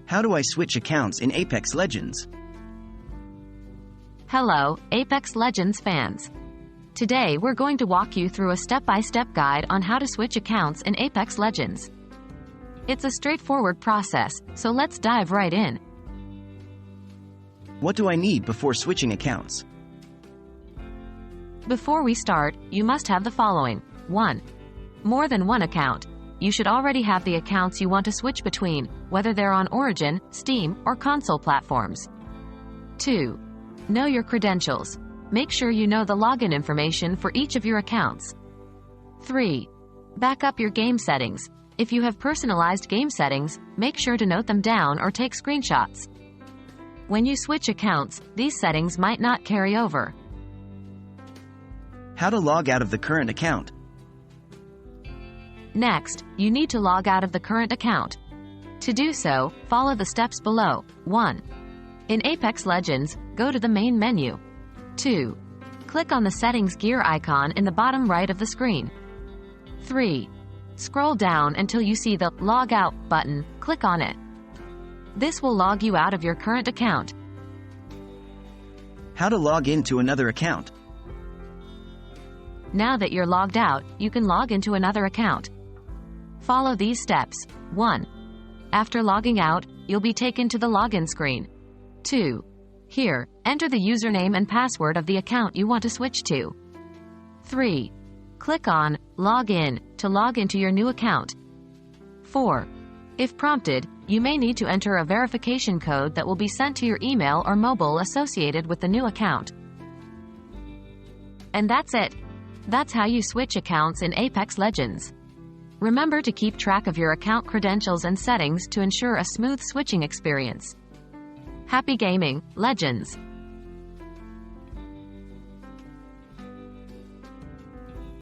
How do I switch accounts in Apex Legends? Hello, Apex Legends fans. Today we're going to walk you through a step-by-step guide on how to switch accounts in Apex Legends. It's a straightforward process, so let's dive right in. What do I need before switching accounts? Before we start, you must have the following. 1. More than one account. You should already have the accounts you want to switch between, whether they're on Origin, Steam, or console platforms. 2. Know your credentials. Make sure you know the login information for each of your accounts. 3. Back up your game settings. If you have personalized game settings, make sure to note them down or take screenshots. When you switch accounts, these settings might not carry over. How to log out of the current account? Next, you need to log out of the current account. To do so, follow the steps below. 1. In Apex Legends, go to the main menu. 2. Click on the Settings gear icon in the bottom right of the screen. 3. Scroll down until you see the Log Out button. Click on it. This will log you out of your current account. How to log into another account? Now that you're logged out, you can log into another account. Follow these steps. 1. After logging out, you'll be taken to the login screen. 2. Here, enter the username and password of the account you want to switch to. 3. Click on Log In to log into your new account. 4. If prompted, you may need to enter a verification code that will be sent to your email or mobile associated with the new account. And that's it. That's how you switch accounts in Apex Legends. Remember to keep track of your account credentials and settings to ensure a smooth switching experience. Happy gaming, Legends!